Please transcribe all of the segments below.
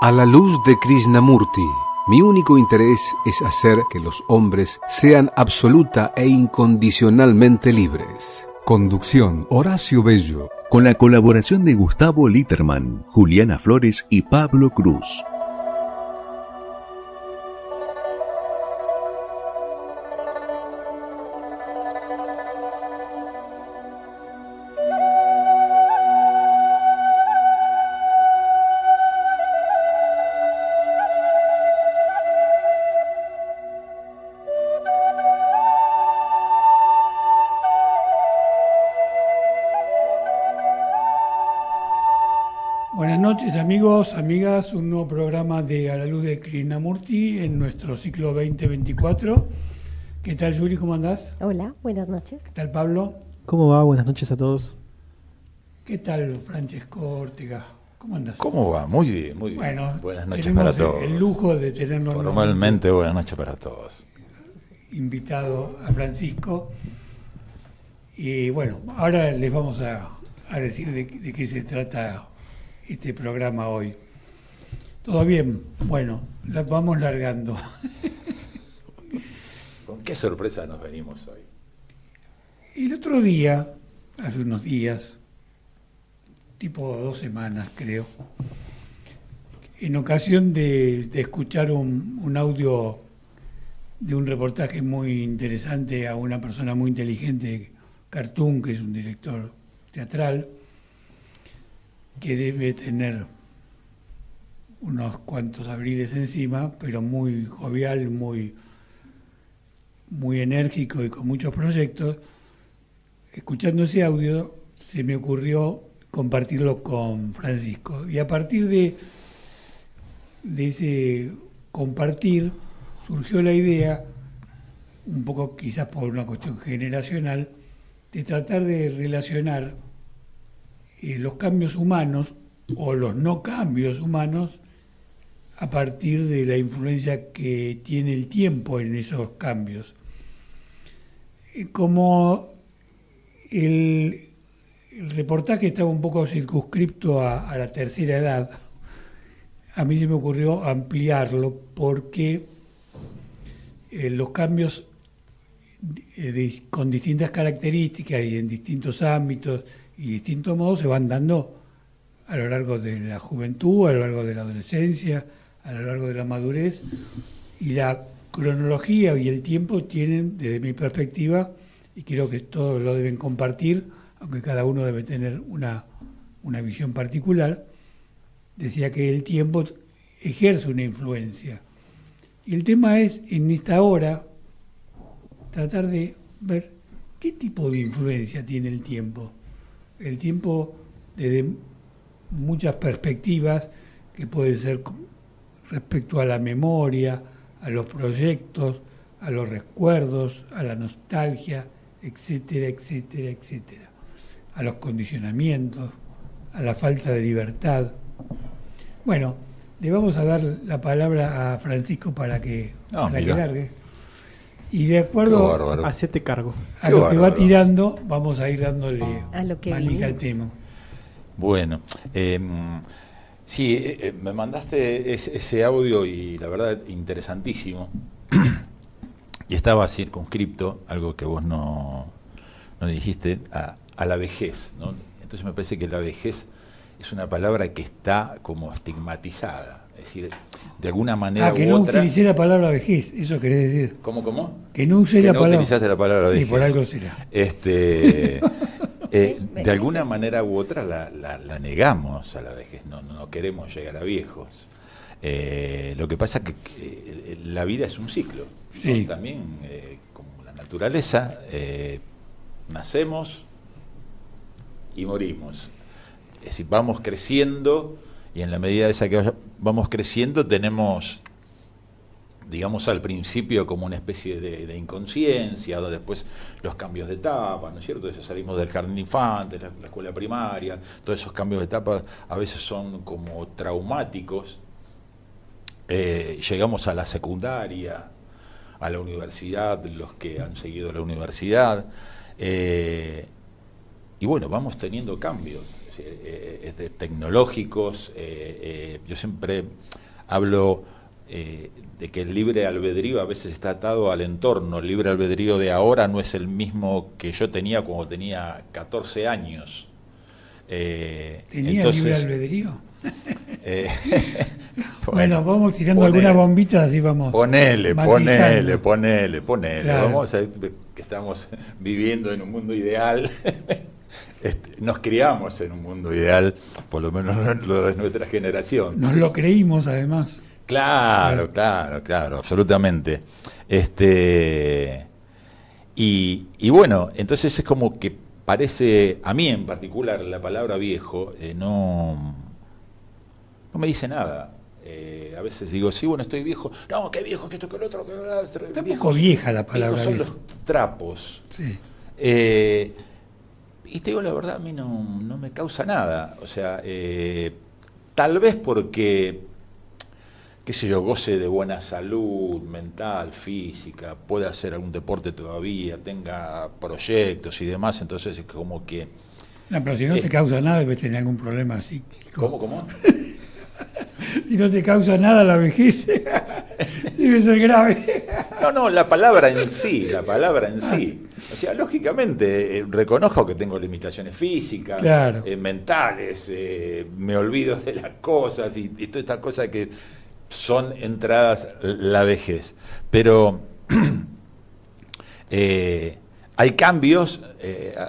A la luz de Krishnamurti, mi único interés es hacer que los hombres sean absoluta e incondicionalmente libres. Conducción: Horacio Bello. Con la colaboración de Gustavo Litterman, Juliana Flores y Pablo Cruz. Buenas noches amigos, amigas, un nuevo programa de A la luz de Krishnamurti en nuestro ciclo 2024. ¿Qué tal, Yuri? ¿Cómo andás? Hola, buenas noches. ¿Qué tal, Pablo? ¿Cómo va? Buenas noches a todos. ¿Qué tal, Francesco Ortega? ¿Cómo andás? ¿Cómo va? Muy bien, muy bien. Bueno, buenas noches tenemos para todos. El lujo de tenernos formalmente buenas noches para todos. Invitado a Francisco. Y bueno, ahora les vamos a decir de qué se trata este programa hoy. ¿Todo bien? Bueno, vamos largando. ¿Con qué sorpresa nos venimos hoy? El otro día, hace unos días, tipo 2 semanas creo, en ocasión de escuchar un audio de un reportaje muy interesante a una persona muy inteligente, Cartoon, que es un director teatral, que debe tener unos cuantos abriles encima, pero muy jovial, muy enérgico y con muchos proyectos. Escuchando ese audio se me ocurrió compartirlo con Francisco, y a partir de ese compartir surgió la idea, un poco quizás por una cuestión generacional, de tratar de relacionar los cambios humanos o los no cambios humanos a partir de la influencia que tiene el tiempo en esos cambios. Como el reportaje estaba un poco circunscripto a la tercera edad, a mí se me ocurrió ampliarlo porque los cambios con distintas características y en distintos ámbitos y distintos modos se van dando a lo largo de la juventud, a lo largo de la adolescencia, a lo largo de la madurez, y la cronología y el tiempo tienen, desde mi perspectiva, y creo que todos lo deben compartir, aunque cada uno debe tener una visión particular, decía que el tiempo ejerce una influencia. Y el tema es, en esta hora, tratar de ver qué tipo de influencia tiene el tiempo. El tiempo desde muchas perspectivas, que puede ser respecto a la memoria, a los proyectos, a los recuerdos, a la nostalgia, etcétera, etcétera, etcétera. A los condicionamientos, a la falta de libertad. Bueno, le vamos a dar la palabra a Francisco para que largue. Y de acuerdo hacete cargo a lo que va tirando, vamos a ir dándole manija al tema. Bueno, sí, me mandaste ese audio y la verdad interesantísimo. Y estaba circunscripto, algo que vos no dijiste, a la vejez, ¿no? Entonces me parece que la vejez es una palabra que está como estigmatizada. Es decir, de alguna manera que u no otra... utilicé la palabra vejez, eso querés decir. ¿Cómo? Que no usé que la no palabra. utilizaste la palabra vejez. Sí, por algo será. De alguna manera u otra la negamos a la vejez, no queremos llegar a viejos. Lo que pasa es que la vida es un ciclo, sí. ¿no? También, como la naturaleza, nacemos y morimos. Es decir, vamos creciendo, y en la medida de esa que vamos creciendo tenemos, digamos, al principio como una especie de inconsciencia, después los cambios de etapa, ¿no es cierto? Entonces salimos del jardín de infantes, la escuela primaria, todos esos cambios de etapa a veces son como traumáticos. Llegamos a la secundaria, a la universidad, los que han seguido la universidad, y bueno, vamos teniendo cambios. tecnológicos. Yo siempre hablo de que el libre albedrío a veces está atado al entorno. El libre albedrío de ahora no es el mismo que yo tenía cuando tenía 14 años. ¿Tenía entonces, libre albedrío? bueno, vamos tirando algunas bombitas, así vamos. Ponele. Claro. Vamos a ver que estamos viviendo en un mundo ideal. Nos criamos en un mundo ideal, por lo menos lo de nuestra generación. Nos lo creímos, además. Claro, absolutamente. Y bueno, entonces es como que parece, a mí en particular, la palabra viejo no me dice nada. A veces digo, sí, bueno, estoy viejo. No, qué viejo, que esto, que lo otro, que lo otro. Está un poco vieja la palabra Viejos son viejo. los trapos. Sí. Y te digo la verdad, a mí no me causa nada. O sea, tal vez porque, qué sé yo, goce de buena salud mental, física, pueda hacer algún deporte todavía, tenga proyectos y demás, entonces es como que... No, pero si no te causa nada, debes tener algún problema psíquico. ¿Cómo? Si no te causa nada la vejez, debe ser grave. No, la palabra en sí. O sea, lógicamente, reconozco que tengo limitaciones físicas, Claro. Mentales, me olvido de las cosas y todas estas cosas que son entradas la vejez. Pero hay cambios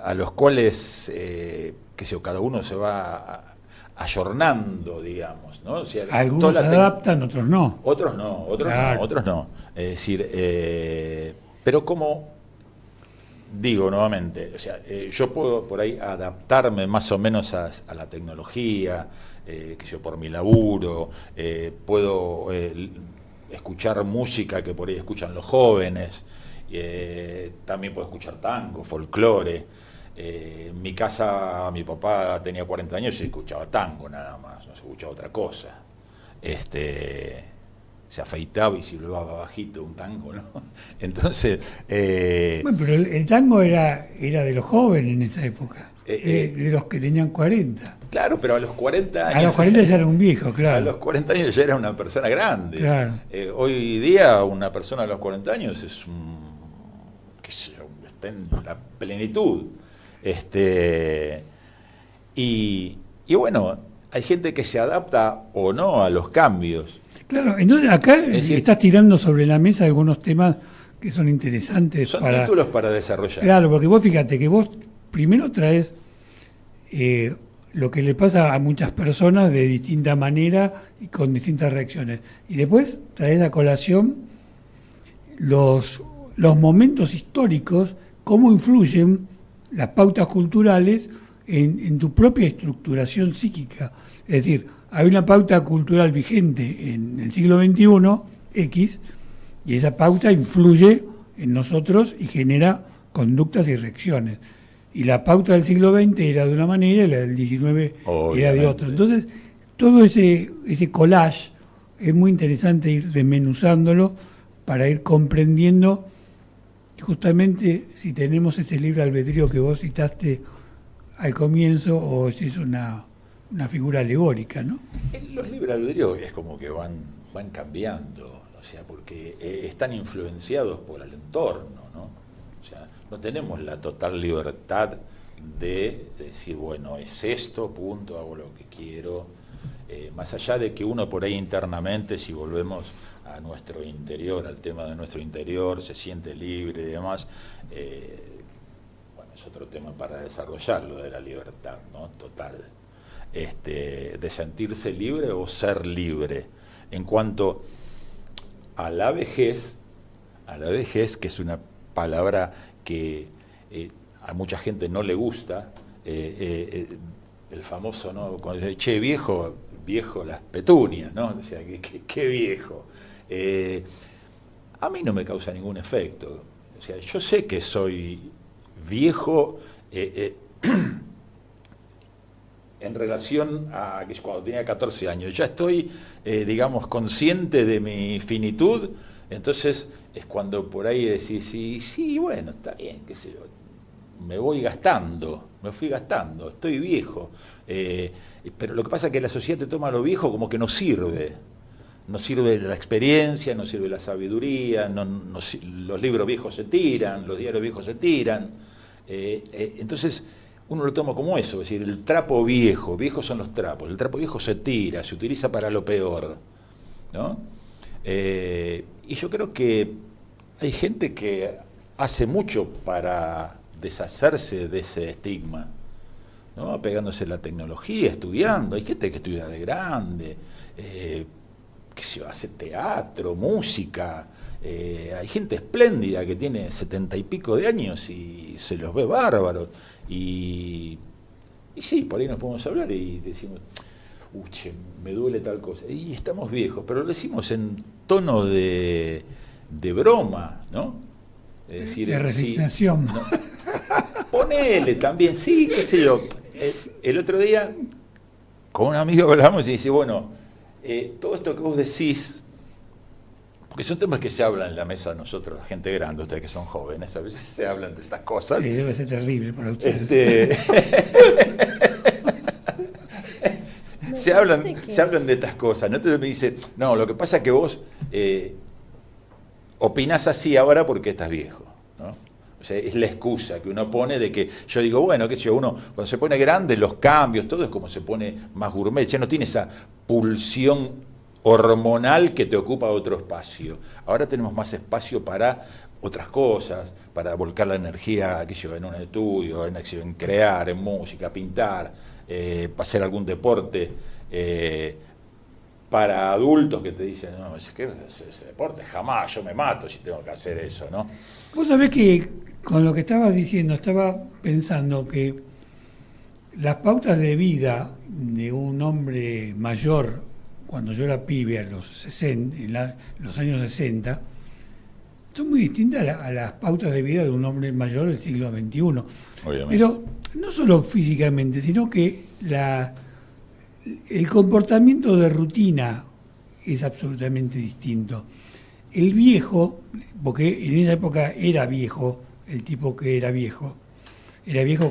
a los cuales, qué sé yo, cada uno se va ayornando, digamos, ¿no? O sea, Algunos se adaptan, otros no. Otros Claro. no. Es decir, pero como digo nuevamente, o sea, yo puedo por ahí adaptarme más o menos a la tecnología, que yo por mi laburo, puedo escuchar música que por ahí escuchan los jóvenes, también puedo escuchar tango, folclore. En mi casa, mi papá tenía 40 años y escuchaba tango nada más, no se escuchaba otra cosa. Se afeitaba y silbaba bajito un tango, ¿no? Entonces... Bueno, pero el tango era de los jóvenes en esa época, de los que tenían 40. Claro, pero a los 40 años... A los 40 ya era un viejo, claro. A los 40 años ya era una persona grande. Claro. Hoy día una persona a los 40 años es qué sé yo, está en la plenitud. Y bueno, hay gente que se adapta o no a los cambios. Claro, entonces acá decir, estás tirando sobre la mesa algunos temas que son interesantes. Son títulos para desarrollar. Claro, porque vos fíjate que vos primero traes lo que le pasa a muchas personas de distinta manera y con distintas reacciones. Y después traes a colación los momentos históricos, cómo influyen las pautas culturales en tu propia estructuración psíquica. Es decir, hay una pauta cultural vigente en el siglo XXI, X, y esa pauta influye en nosotros y genera conductas y reacciones. Y la pauta del siglo XX era de una manera y la del XIX era de otra. Entonces, todo ese collage es muy interesante ir desmenuzándolo para ir comprendiendo justamente si tenemos ese libre albedrío que vos citaste al comienzo o si es una figura alegórica, ¿no? Los libres albedrío es como que van cambiando, o sea, porque están influenciados por el entorno, ¿no? O sea, no tenemos la total libertad de decir, bueno, es esto, punto, hago lo que quiero, más allá de que uno por ahí internamente, si volvemos a nuestro interior, al tema de nuestro interior, se siente libre y demás, bueno, es otro tema para desarrollarlo de la libertad, ¿no? Total. De sentirse libre o ser libre. En cuanto a la vejez, que es una palabra que a mucha gente no le gusta, el famoso, ¿no? Cuando dice, che, viejo las petunias, ¿no? O sea, qué viejo. A mí no me causa ningún efecto. O sea, yo sé que soy viejo en relación a que cuando tenía 14 años. Ya estoy, digamos, consciente de mi finitud, entonces es cuando por ahí decís, sí, bueno, está bien, qué sé yo, me voy gastando, me fui gastando, estoy viejo. Pero lo que pasa es que la sociedad te toma lo viejo como que no sirve. No sirve la experiencia, no sirve la sabiduría, los libros viejos se tiran, los diarios viejos se tiran. Entonces uno lo toma como eso, es decir, el trapo viejo, viejos son los trapos, el trapo viejo se tira, se utiliza para lo peor, ¿no? Y yo creo que hay gente que hace mucho para deshacerse de ese estigma, ¿no? Apegándose a la tecnología, estudiando, hay gente que estudia de grande, que se hace teatro, música, hay gente espléndida que tiene 70 y pico de años y se los ve bárbaros, y sí, por ahí nos podemos hablar y decimos, che, me duele tal cosa, y estamos viejos, pero lo decimos en tono de broma, ¿no? Es decir, de resignación. Sí, ¿no? Ponele también, sí, qué sé yo. El otro día, con un amigo hablamos y dice, bueno, todo esto que vos decís, porque son temas que se hablan en la mesa de nosotros, la gente grande, ustedes que son jóvenes, a veces se hablan de estas cosas. Sí, debe ser terrible para ustedes. Se hablan de estas cosas, ¿no? Entonces me dice, no, lo que pasa es que vos opinás así ahora porque estás viejo, ¿no? O sea, es la excusa que uno pone de que yo digo, bueno, qué sé yo, uno cuando se pone grande, los cambios, todo es como se pone más gourmet, ya no tiene esa pulsión hormonal que te ocupa otro espacio. Ahora tenemos más espacio para otras cosas, para volcar la energía, qué sé yo, en un estudio, en crear, en música, pintar, para hacer algún deporte. Para adultos que te dicen, no, ese deporte jamás, yo me mato si tengo que hacer eso, ¿no? Vos sabés que con lo que estabas diciendo, estaba pensando que las pautas de vida de un hombre mayor, cuando yo era pibe, en los años 60, son muy distintas a las pautas de vida de un hombre mayor del siglo XXI. Obviamente. Pero no solo físicamente, sino que el comportamiento de rutina es absolutamente distinto. El viejo, porque en esa época era viejo, el tipo que era viejo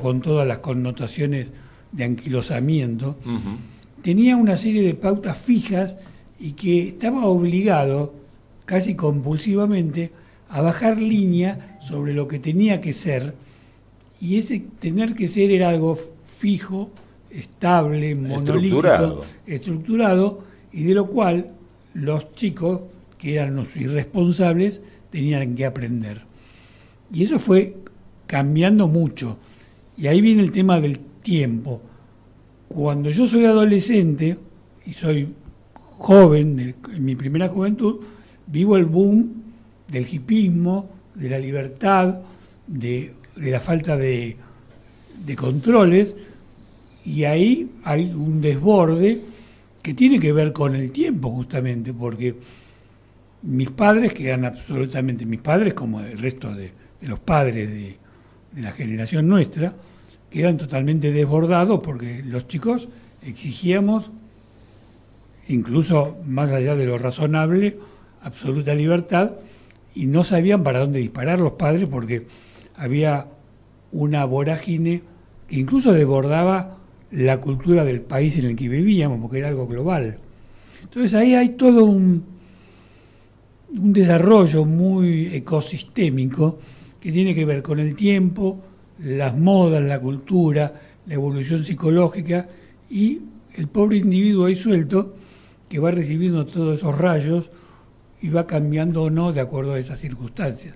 con todas las connotaciones de anquilosamiento, tenía una serie de pautas fijas y que estaba obligado, casi compulsivamente, a bajar línea sobre lo que tenía que ser, y ese tener que ser era algo fijo, estable, monolítico, estructurado, y de lo cual los chicos, que eran los irresponsables, tenían que aprender. Y eso fue cambiando mucho. Y ahí viene el tema del tiempo. Cuando yo soy adolescente y soy joven, en mi primera juventud, vivo el boom del hipismo, de la libertad, de la falta de controles, y ahí hay un desborde que tiene que ver con el tiempo justamente, porque mis padres, que eran absolutamente mis padres, como el resto de los padres de la generación nuestra, quedan totalmente desbordados porque los chicos exigíamos, incluso más allá de lo razonable, absoluta libertad, y no sabían para dónde disparar los padres porque había una vorágine que incluso desbordaba la cultura del país en el que vivíamos, porque era algo global. Entonces ahí hay todo un desarrollo muy ecosistémico que tiene que ver con el tiempo, las modas, la cultura, la evolución psicológica y el pobre individuo ahí suelto que va recibiendo todos esos rayos y va cambiando o no de acuerdo a esas circunstancias.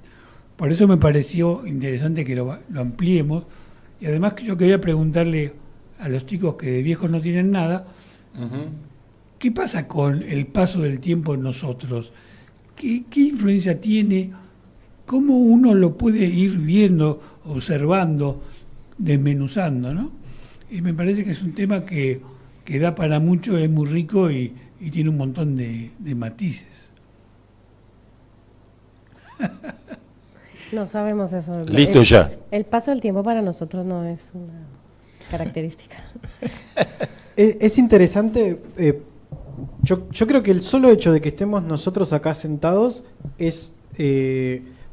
Por eso me pareció interesante que lo ampliemos, y además que yo quería preguntarle a los chicos que de viejos no tienen nada, ¿qué pasa con el paso del tiempo en nosotros? ¿Qué influencia tiene? ¿Cómo uno lo puede ir viendo, observando, desmenuzando, ¿no? Y me parece que es un tema que da para mucho, es muy rico y tiene un montón de matices. No sabemos eso. Listo ya. El paso del tiempo para nosotros no es una característica. Es interesante. Yo creo que el solo hecho de que estemos nosotros acá sentados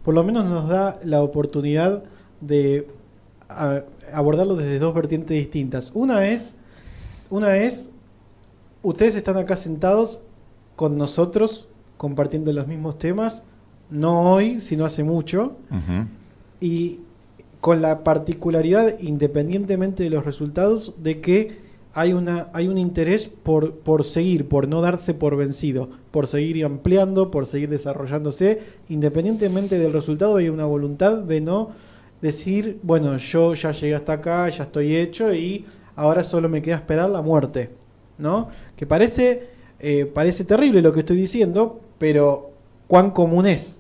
por lo menos nos da la oportunidad de abordarlo desde dos vertientes distintas. Una es, ustedes están acá sentados con nosotros, compartiendo los mismos temas, no hoy, sino hace mucho, y con la particularidad, independientemente de los resultados, de que hay un interés por seguir, por no darse por vencido, por seguir ampliando, por seguir desarrollándose, independientemente del resultado. Hay una voluntad de no decir, bueno, yo ya llegué hasta acá, ya estoy hecho y ahora solo me queda esperar la muerte, ¿no? Que parece terrible lo que estoy diciendo, pero cuán común es.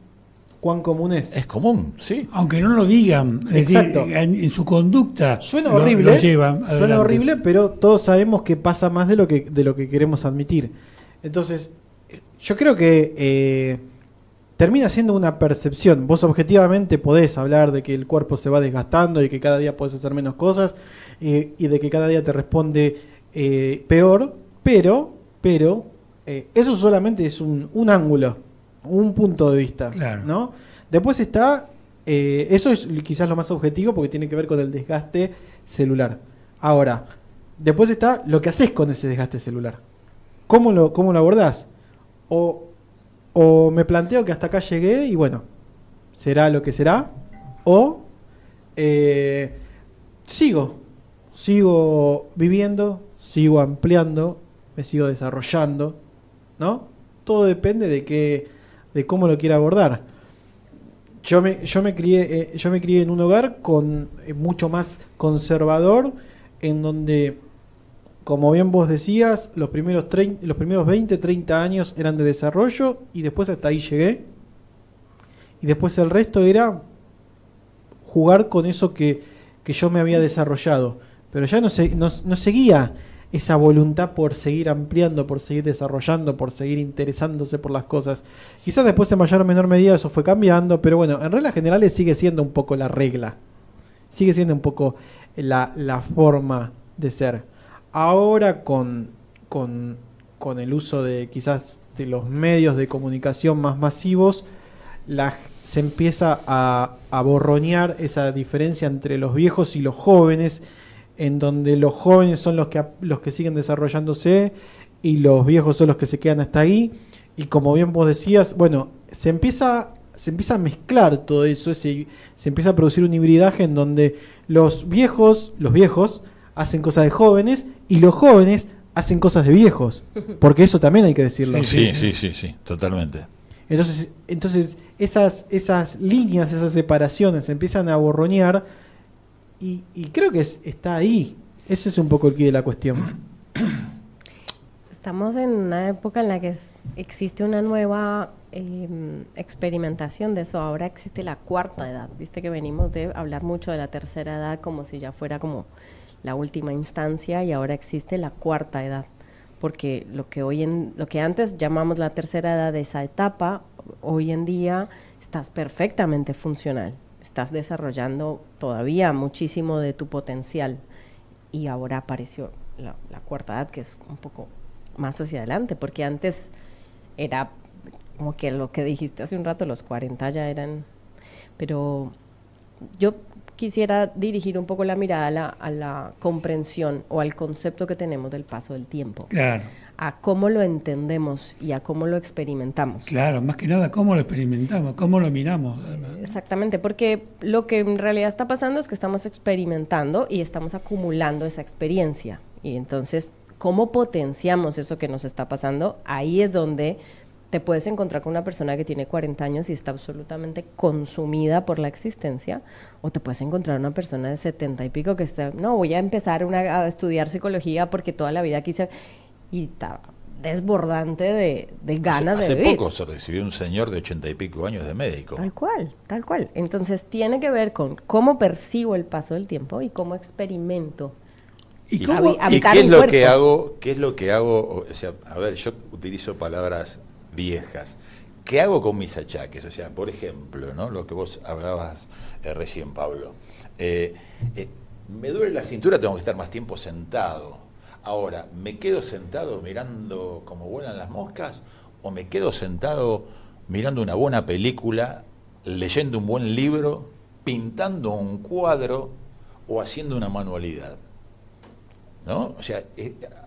Es común, sí. Aunque no lo digan, es Exacto. decir, en su conducta Suena lo horrible, llevan suena adelante. horrible, pero todos sabemos que pasa más de lo que queremos admitir. Entonces, yo creo que termina siendo una percepción. Vos objetivamente podés hablar de que el cuerpo se va desgastando y que cada día podés hacer menos cosas y de que cada día te responde peor, pero eso solamente es un ángulo, un punto de vista, Claro. ¿no? Después está, eso es quizás lo más objetivo porque tiene que ver con el desgaste celular. Ahora, después está lo que haces con ese desgaste celular. ¿Cómo lo abordás? O me planteo que hasta acá llegué y bueno, será lo que será, o sigo viviendo, sigo ampliando, me sigo desarrollando, ¿no? Todo depende de cómo lo quiera abordar. Yo me crié en un hogar con mucho más conservador, en donde, como bien vos decías, los primeros 20, 30 años eran de desarrollo y después hasta ahí llegué. Y después el resto era jugar con eso que yo me había desarrollado. Pero ya no seguía esa voluntad por seguir ampliando, por seguir desarrollando, por seguir interesándose por las cosas. Quizás después en mayor o menor medida eso fue cambiando, pero bueno, en reglas generales sigue siendo un poco la regla. Sigue siendo un poco la forma de ser. Ahora con el uso de quizás de los medios de comunicación más masivos, se empieza a borronear esa diferencia entre los viejos y los jóvenes, en donde los jóvenes son los que siguen desarrollándose y los viejos son los que se quedan hasta ahí. Y como bien vos decías, bueno, se empieza a mezclar todo eso, se empieza a producir un hibridaje en donde los viejos hacen cosas de jóvenes y los jóvenes hacen cosas de viejos, porque eso también hay que decirlo. Sí, totalmente. Entonces esas líneas, esas separaciones se empiezan a borronear y creo que está ahí. Ese es un poco el quid de la cuestión. Estamos en una época en la que existe una nueva experimentación de eso. Ahora existe la cuarta edad. Viste que venimos de hablar mucho de la tercera edad como si ya fuera como la última instancia, y ahora existe la cuarta edad, porque lo que antes llamamos la tercera edad, esa etapa, hoy en día estás perfectamente funcional, estás desarrollando todavía muchísimo de tu potencial, y ahora apareció la cuarta edad, que es un poco más hacia adelante, porque antes era como que lo que dijiste hace un rato, los 40 ya eran, pero yo quisiera dirigir un poco la mirada a la comprensión o al concepto que tenemos del paso del tiempo. Claro. A cómo lo entendemos y a cómo lo experimentamos. Claro, más que nada cómo lo experimentamos, cómo lo miramos. Exactamente, porque lo que en realidad está pasando es que estamos experimentando y estamos acumulando esa experiencia. Y entonces, ¿cómo potenciamos eso que nos está pasando? Ahí es donde te puedes encontrar con una persona que tiene 40 años y está absolutamente consumida por la existencia, o te puedes encontrar una persona de 70 y pico que está, no, voy a empezar a estudiar psicología porque toda la vida quise, y está desbordante de ganas de vivir. Hace poco se recibió un señor de 80 y pico años de médico. Tal cual. Entonces tiene que ver con cómo percibo el paso del tiempo y cómo experimento. ¿Y ¿Y cómo? qué es lo que hago? ¿Qué es lo que hago? O sea, a ver, yo utilizo palabras viejas. ¿Qué hago con mis achaques? O sea, por ejemplo, ¿no? Lo que vos hablabas recién, Pablo. Me duele la cintura, tengo que estar más tiempo sentado. Ahora, ¿me quedo sentado mirando cómo vuelan las moscas? ¿O me quedo sentado mirando una buena película, leyendo un buen libro, pintando un cuadro o haciendo una manualidad. ¿No? O sea,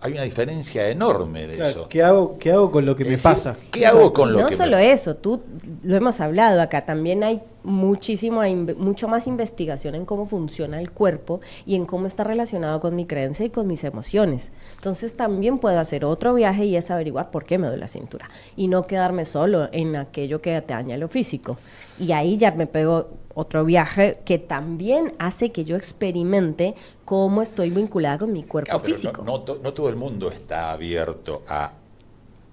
hay una diferencia enorme de Claro, eso. ¿Qué hago con lo que me decir, pasa? ¿Qué hago con lo No que solo me... eso, tú lo hemos hablado acá, también hay mucho más investigación en cómo funciona el cuerpo y en cómo está relacionado con mi creencia y con mis emociones. Entonces también puedo hacer otro viaje y es averiguar por qué me duele la cintura y no quedarme solo en aquello que atañe a lo físico. Y ahí ya me pego otro viaje que también hace que yo experimente cómo estoy vinculada con mi cuerpo Claro, pero físico. no todo el mundo está abierto a...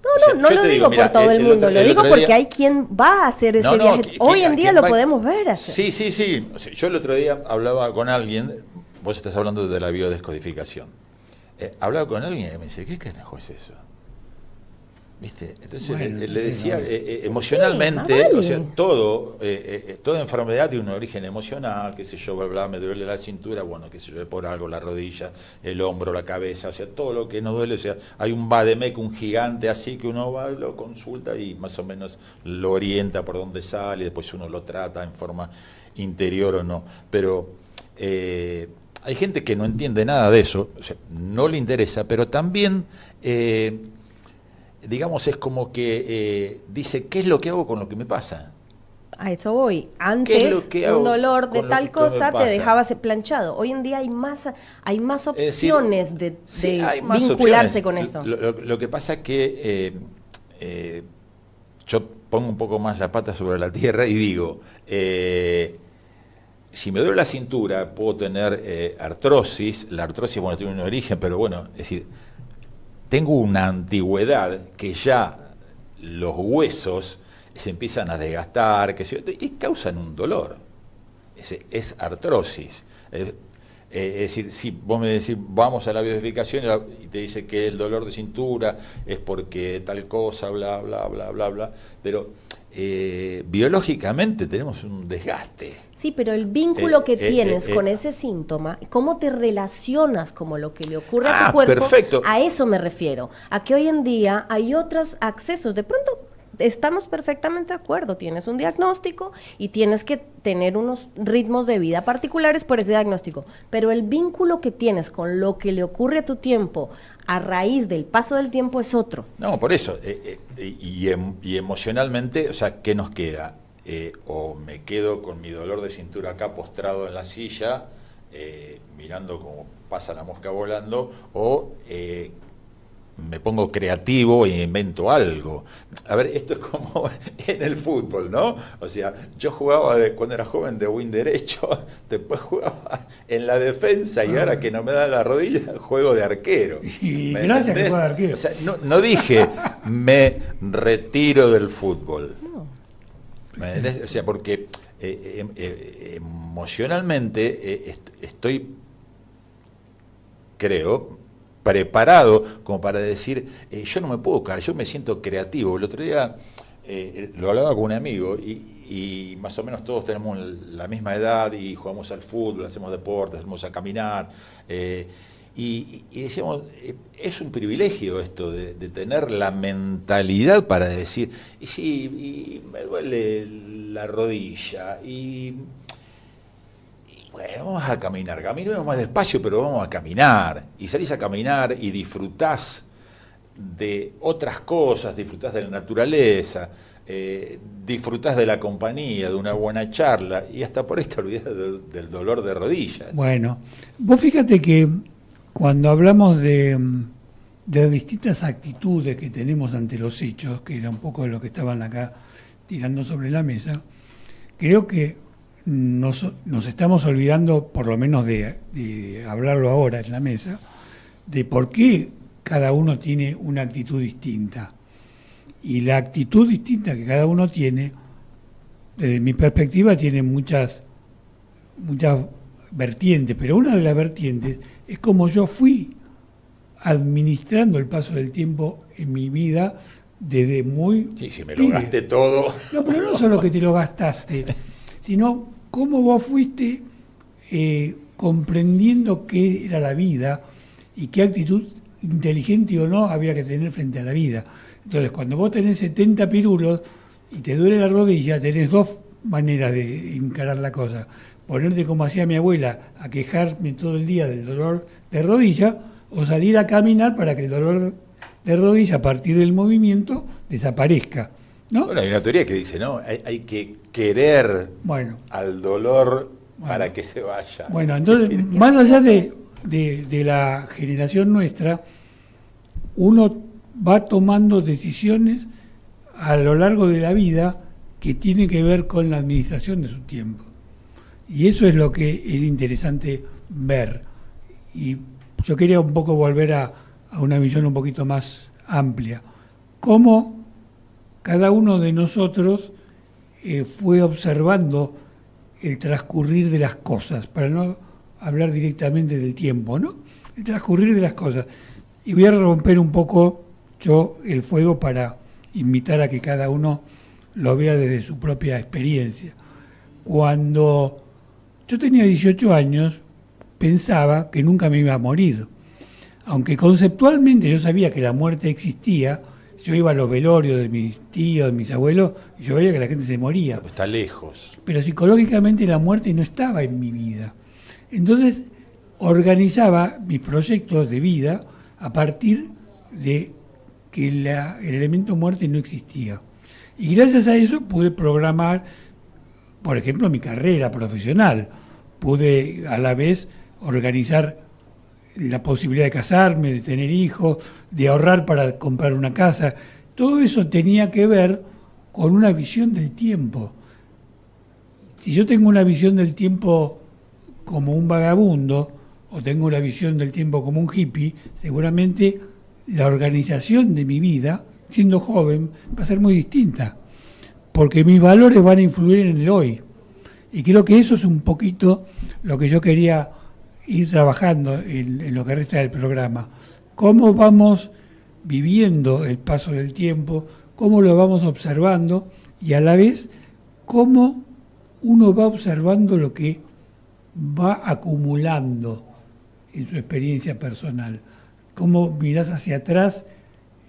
No yo lo te digo mira, por todo el mundo, lo el digo otro porque día- hay quien va a hacer ese viaje. Hoy en día lo podemos ver hacer. Sí. O sea, yo el otro día hablaba con alguien, vos estás hablando de la biodescodificación. Hablaba con alguien y me dice, ¿qué carajo es eso? ¿Viste? Entonces Bueno, le decía, bueno. emocionalmente, Sí, más vale. o sea, toda enfermedad tiene un origen emocional, qué sé yo, bla, bla, me duele la cintura, bueno, qué sé yo, por algo, la rodilla, el hombro, la cabeza, o sea, todo lo que nos duele, o sea, hay un vademecum, un gigante así que uno va, lo consulta y más o menos lo orienta por dónde sale, después uno lo trata en forma interior o no, pero hay gente que no entiende nada de eso, o sea, no le interesa, pero también... digamos, es como que dice, ¿qué es lo que hago con lo que me pasa? A eso voy. ¿Qué es Antes lo que hago un dolor de con lo tal que me cosa te pasa? dejaba planchado. Hoy en día hay más decir, opciones de hay más vincularse opciones. con eso. Lo que pasa es que yo pongo un poco más la pata sobre la tierra y digo, si me duele la cintura, puedo tener artrosis. La artrosis, bueno, tiene un origen, pero bueno, es decir, tengo una antigüedad que ya los huesos se empiezan a desgastar, y causan un dolor. Es artrosis. Es decir, si vos me decís, vamos a la biodescodificación y te dice que el dolor de cintura es porque tal cosa, bla, bla, bla, bla, bla, pero biológicamente tenemos un desgaste. Sí, pero el vínculo que tienes eh, con ese síntoma, cómo te relacionas como lo que le ocurre a Ah, tu cuerpo, perfecto. a eso me refiero. A que hoy en día hay otros accesos. De pronto estamos perfectamente de acuerdo. Tienes un diagnóstico y tienes que tener unos ritmos de vida particulares por ese diagnóstico. Pero el vínculo que tienes con lo que le ocurre a tu tiempo a raíz del paso del tiempo es otro. No, por eso. Y emocionalmente, o sea, ¿qué nos queda? O me quedo con mi dolor de cintura acá postrado en la silla, mirando cómo pasa la mosca volando, o me pongo creativo e invento algo. A ver, esto es como en el fútbol, ¿no? O sea, yo jugaba cuando era joven de win derecho, después jugaba en la defensa y ahora que no me da la rodilla, juego de arquero. Y ¿Me gracias que entendés? juega de arquero. O sea, no dije me retiro del fútbol. ¿Me entendés? O sea, porque emocionalmente estoy, creo, preparado como para decir, yo no me puedo caer, yo me siento creativo. El otro día lo hablaba con un amigo y más o menos todos tenemos la misma edad y jugamos al fútbol, hacemos deportes, hacemos a caminar. Y decíamos, es un privilegio esto de tener la mentalidad para decir, y sí, y me duele la rodilla, y bueno, vamos a caminar, caminemos más despacio, pero vamos a caminar. Y salís a caminar y disfrutás de otras cosas, disfrutás de la naturaleza, disfrutás de la compañía, de una buena charla, y hasta por ahí te olvidás del dolor de rodillas. Bueno, vos fíjate que cuando hablamos de distintas actitudes que tenemos ante los hechos, que era un poco de lo que estaban acá tirando sobre la mesa, creo que nos estamos olvidando, por lo menos de hablarlo ahora en la mesa, de por qué cada uno tiene una actitud distinta. Y la actitud distinta que cada uno tiene, desde mi perspectiva, tiene muchas vertientes, pero una de las vertientes es como yo fui administrando el paso del tiempo en mi vida desde muy... Sí, si me lo pibe. gasté todo. No, pero no solo que te lo gastaste, sino cómo vos fuiste comprendiendo qué era la vida y qué actitud inteligente o no había que tener frente a la vida. Entonces, cuando vos tenés 70 pirulos y te duele la rodilla, tenés dos maneras de encarar la cosa. ponerte como hacía mi abuela, a quejarme todo el día del dolor de rodilla, o salir a caminar para que el dolor de rodilla a partir del movimiento desaparezca, ¿no? Bueno, hay una teoría que dice, ¿no? Hay que querer Bueno, al dolor para que se vaya. bueno, entonces, más allá de la generación nuestra, uno va tomando decisiones a lo largo de la vida que tiene que ver con la administración de su tiempo. Y eso es lo que es interesante ver. Y yo quería un poco volver a una visión un poquito más amplia. Cómo cada uno de nosotros fue observando el transcurrir de las cosas, para no hablar directamente del tiempo, ¿no? El transcurrir de las cosas. Y voy a romper un poco yo el fuego para invitar a que cada uno lo vea desde su propia experiencia. Cuando yo tenía 18 años, pensaba que nunca me iba a morir. Aunque conceptualmente yo sabía que la muerte existía, yo iba a los velorios de mis tíos, de mis abuelos, y yo veía que la gente se moría. Está lejos. Pero psicológicamente la muerte no estaba en mi vida. Entonces organizaba mis proyectos de vida a partir de que el elemento muerte no existía. Y gracias a eso pude programar, por ejemplo, mi carrera profesional. Pude a la vez organizar la posibilidad de casarme, de tener hijos, de ahorrar para comprar una casa. Todo eso tenía que ver con una visión del tiempo. Si yo tengo una visión del tiempo como un vagabundo, o tengo una visión del tiempo como un hippie, seguramente la organización de mi vida, siendo joven, va a ser muy distinta, porque mis valores van a influir en el hoy. Y creo que eso es un poquito lo que yo quería ir trabajando en lo que resta del programa. Cómo vamos viviendo el paso del tiempo, cómo lo vamos observando y a la vez cómo uno va observando lo que va acumulando en su experiencia personal. Cómo mirás hacia atrás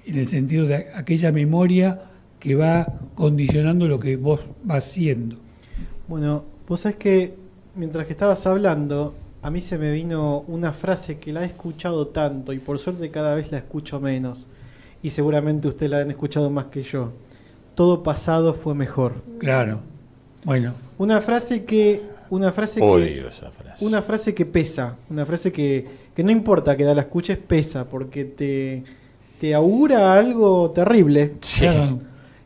en el sentido de aquella memoria que va condicionando lo que vos vas siendo. Bueno, vos sabés que mientras que estabas hablando, a mí se me vino una frase que la he escuchado tanto y por suerte cada vez la escucho menos. Y seguramente ustedes la han escuchado más que yo. Todo pasado fue mejor. Claro. Bueno. Una frase que Odio esa frase. Una frase que pesa, una frase que no importa que la escuches, pesa, porque te augura algo terrible. Sí. Claro.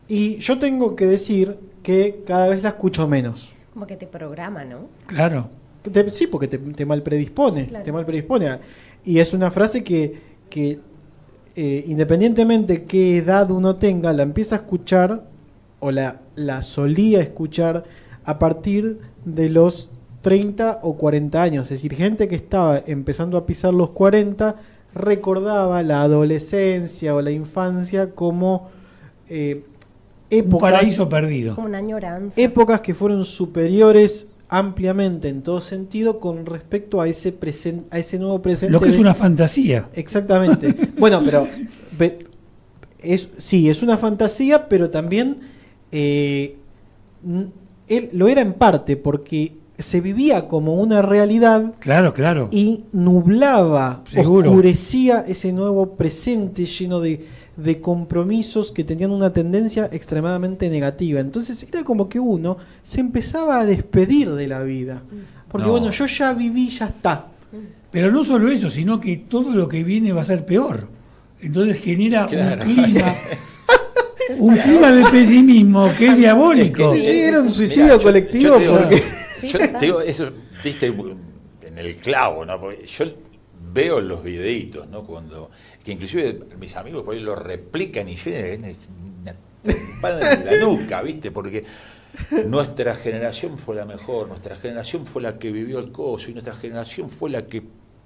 Y yo tengo que decir que cada vez la escucho menos. Como que te programa, ¿no? Claro. Sí, porque te mal predispone, Claro. te mal predispone. Y es una frase que independientemente qué edad uno tenga, la empieza a escuchar o la solía escuchar a partir de los 30 o 40 años. Es decir, gente que estaba empezando a pisar los 40 recordaba la adolescencia o la infancia como Un épocas, paraíso perdido. Como una añoranza. épocas que fueron superiores ampliamente en todo sentido con respecto a ese nuevo presente. Lo que es una fantasía. Exactamente. Bueno, pero sí, es una fantasía, pero también él lo era en parte porque se vivía como una realidad. Claro, claro. Y nublaba, Seguro. oscurecía ese nuevo presente lleno de compromisos que tenían una tendencia extremadamente negativa. Entonces era como que uno se empezaba a despedir de la vida. Porque No. bueno, yo ya viví, ya está. Pero no solo eso, sino que todo lo que viene va a ser peor. Entonces genera Claro. un clima de pesimismo que es diabólico. Sí, era un suicidio colectivo porque... Yo te digo, eso, viste, en el clavo, ¿no? Porque yo veo los videitos, ¿no? Que inclusive mis amigos por ahí lo replican y yo una espada en la nuca, ¿viste? Porque nuestra generación fue la mejor, nuestra generación fue la que vivió el coso y nuestra generación fue la que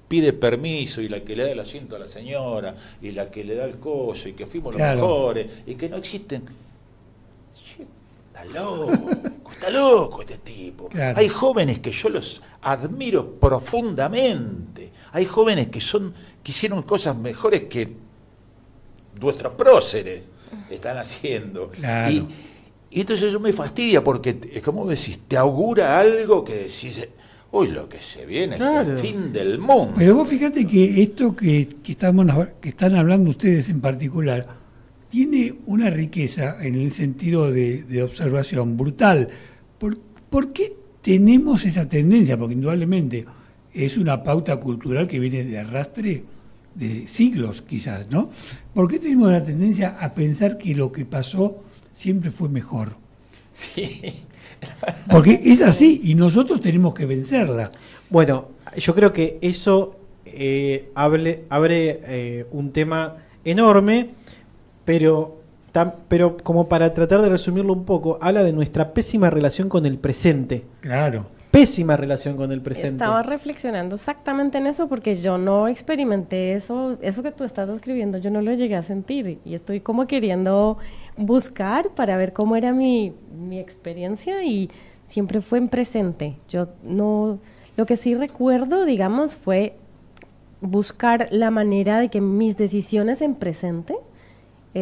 pide permiso y la que le da el asiento a la señora y la que le da el coso y que fuimos los Claro. mejores y que no existen. Está loco este tipo. Claro. Hay jóvenes que yo los admiro profundamente. Hay jóvenes que hicieron cosas mejores que nuestros próceres están haciendo. Claro. Y entonces eso me fastidia porque, es como decís, te augura algo que decís, uy, lo que se viene Claro. es el fin del mundo. Pero vos fíjate que esto que están hablando ustedes en particular tiene una riqueza en el sentido de observación brutal. ¿Por qué tenemos esa tendencia? Porque indudablemente es una pauta cultural que viene de arrastre de siglos quizás, ¿no? ¿Por qué tenemos la tendencia a pensar que lo que pasó siempre fue mejor? Sí. Porque es así y nosotros tenemos que vencerla. Bueno, yo creo que eso abre un tema enorme, pero como para tratar de resumirlo un poco, habla de nuestra pésima relación con el presente. Claro. Pésima relación con el presente. Estaba reflexionando exactamente en eso porque yo no experimenté eso que tú estás describiendo, yo no lo llegué a sentir y estoy como queriendo buscar para ver cómo era mi experiencia y siempre fue en presente. Yo no, lo que sí recuerdo, digamos, fue buscar la manera de que mis decisiones en presente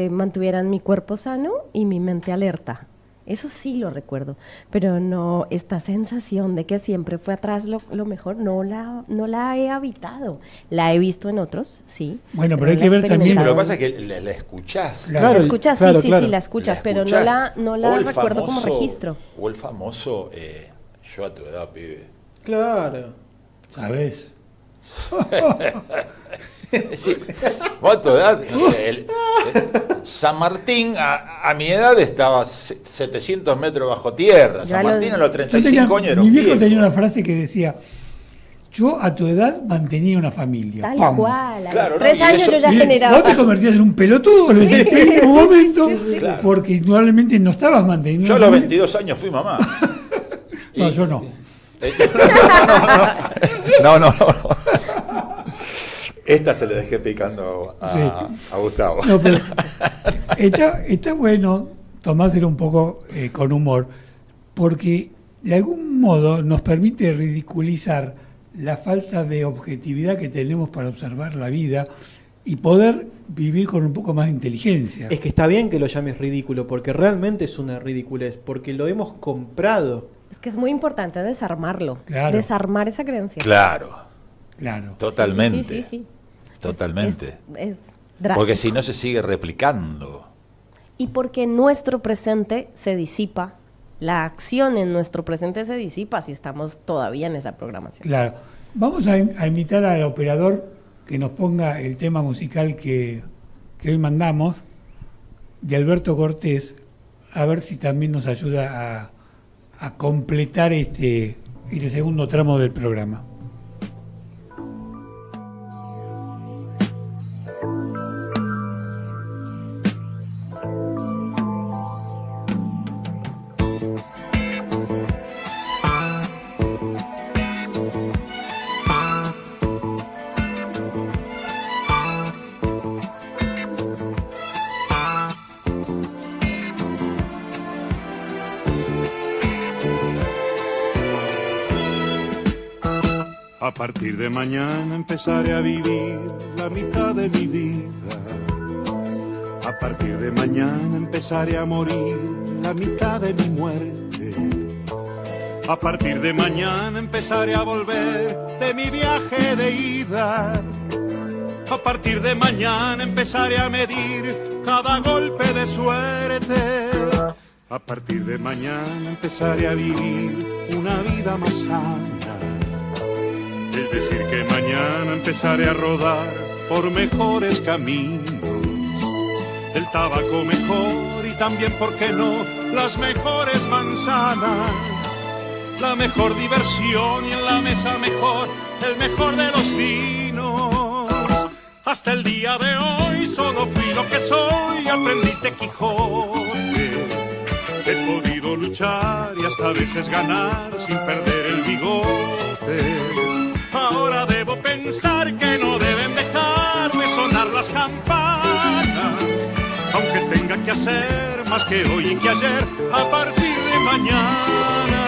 mantuvieran mi cuerpo sano y mi mente alerta. Eso sí lo recuerdo, pero no, esta sensación de que siempre fue atrás lo mejor, no la he habitado. La he visto en otros, sí. Bueno, pero hay la que he ver también- Pero lo que experimentado. pasa es que la escuchás. Claro. La escuchas, claro, sí, claro. sí, la escuchas, La pero escuchás. no O la el recuerdo como famoso- registro. O el famoso, yo a tu edad, pibe. Claro. ¿Sabes? Es decir, vos a tu edad, no sé, San Martín a mi edad estaba 700 metros bajo tierra. Yo San a los- Martín a los Yo 35 años era mi un viejo viejo. tenía una frase que decía, yo a tu edad mantenía una familia. Tal ¡Pam! cual, a Claro, los ¿no? 3 Y años eso- yo ya Y generaba. vos te convertías en un pelotudo en ese Sí, mismo sí, momento, sí, sí. Claro. porque indudablemente no estabas manteniendo Yo a una los familia. 22 años fui mamá. No, Y- yo no. No. Esta se le dejé picando a Gustavo. No, pero está bueno tomárselo un poco con humor, porque de algún modo nos permite ridiculizar la falta de objetividad que tenemos para observar la vida y poder vivir con un poco más de inteligencia. Es que está bien que lo llames ridículo, porque realmente es una ridiculez, porque lo hemos comprado. Es que es muy importante desarmarlo, Claro. desarmar esa creencia. Claro, Claro. totalmente. Sí. Totalmente. Es drástico. Porque si no se sigue replicando. Y porque nuestro presente se disipa, la acción en nuestro presente se disipa si estamos todavía en esa programación. Claro. Vamos a invitar al operador que nos ponga el tema musical que hoy mandamos, de Alberto Cortés, a ver si también nos ayuda a completar este segundo tramo del programa. A partir de mañana empezaré a vivir la mitad de mi vida. A partir de mañana empezaré a morir la mitad de mi muerte. A partir de mañana empezaré a volver de mi viaje de ida. A partir de mañana empezaré a medir cada golpe de suerte. A partir de mañana empezaré a vivir una vida más sana. Es decir, que mañana empezaré a rodar por mejores caminos. El tabaco mejor y también, ¿por qué no?, las mejores manzanas. La mejor diversión y en la mesa mejor, el mejor de los vinos. Hasta el día de hoy solo fui lo que soy, aprendiz de Quijote. He podido luchar y hasta a veces ganar sin perder el bigote. Ahora debo pensar que no deben dejar de sonar las campanas, aunque tenga que hacer más que hoy y que ayer a partir de mañana.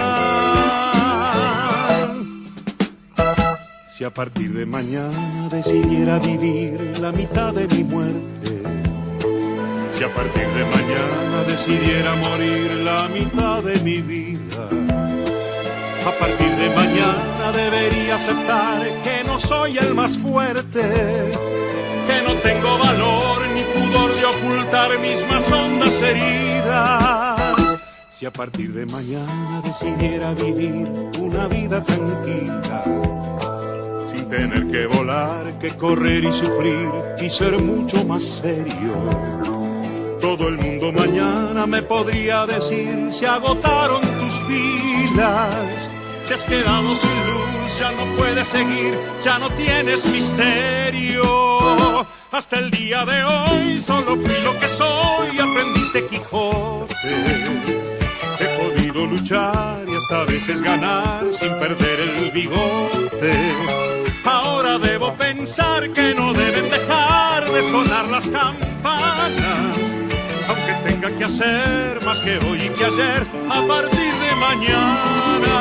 Si a partir de mañana decidiera vivir la mitad de mi muerte, Si a partir de mañana decidiera morir la mitad de mi vida, a partir de mañana debería aceptar que no soy el más fuerte, que no tengo valor ni pudor de ocultar mis más hondas heridas. Si a partir de mañana decidiera vivir una vida tranquila, sin tener que volar, que correr y sufrir y ser mucho más serio, todo el mundo mañana me podría decir: se agotaron tus pilas, te has quedado sin luz, ya no puedes seguir, ya no tienes misterio. Hasta el día de hoy solo fui lo que soy, aprendiste Quijote. He podido luchar y hasta a veces ganar sin perder el bigote. Ahora debo pensar que no deben dejar de sonar las campanas, aunque tenga que hacer más que hoy y que ayer a partir de mañana.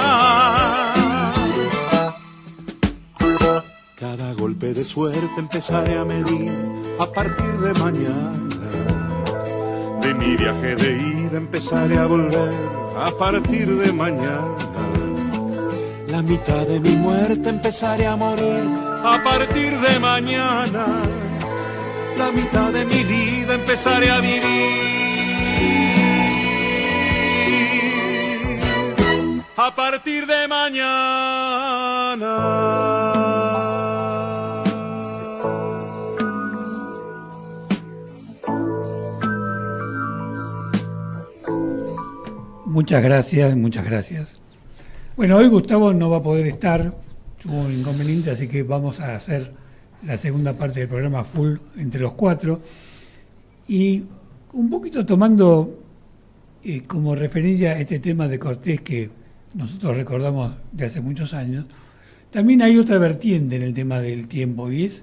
Cada golpe de suerte empezaré a medir a partir de mañana. De mi viaje de ida empezaré a volver a partir de mañana. La mitad de mi muerte empezaré a morir a partir de mañana. La mitad de mi vida empezaré a vivir a partir de mañana. Muchas gracias, muchas gracias. Bueno, hoy Gustavo no va a poder estar, tuvo un inconveniente, así que vamos a hacer la segunda parte del programa full entre los cuatro. Y un poquito tomando como referencia este tema de Cortés que nosotros recordamos de hace muchos años, también hay otra vertiente en el tema del tiempo, y es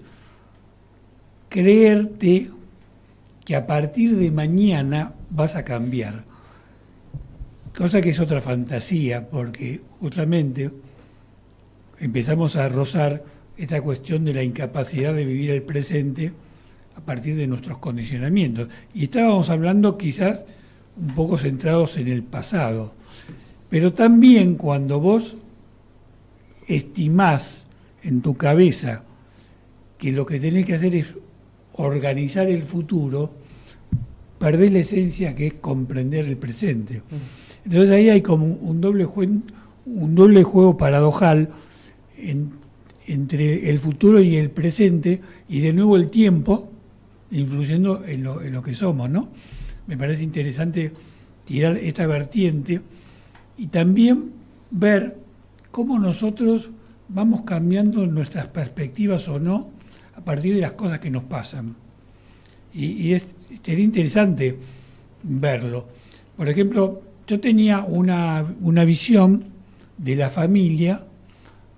creerte que a partir de mañana vas a cambiar. Cosa que es otra fantasía, porque justamente empezamos a rozar esta cuestión de la incapacidad de vivir el presente a partir de nuestros condicionamientos. Y estábamos hablando quizás un poco centrados en el pasado, pero también cuando vos estimás en tu cabeza que lo que tenés que hacer es organizar el futuro, perdés la esencia que es comprender el presente. Entonces ahí hay como un doble juego paradojal entre el futuro y el presente, y de nuevo el tiempo influyendo en lo que somos, ¿no? Me parece interesante tirar esta vertiente y también ver cómo nosotros vamos cambiando nuestras perspectivas o no a partir de las cosas que nos pasan. Y sería interesante verlo. Por ejemplo, yo tenía una visión de la familia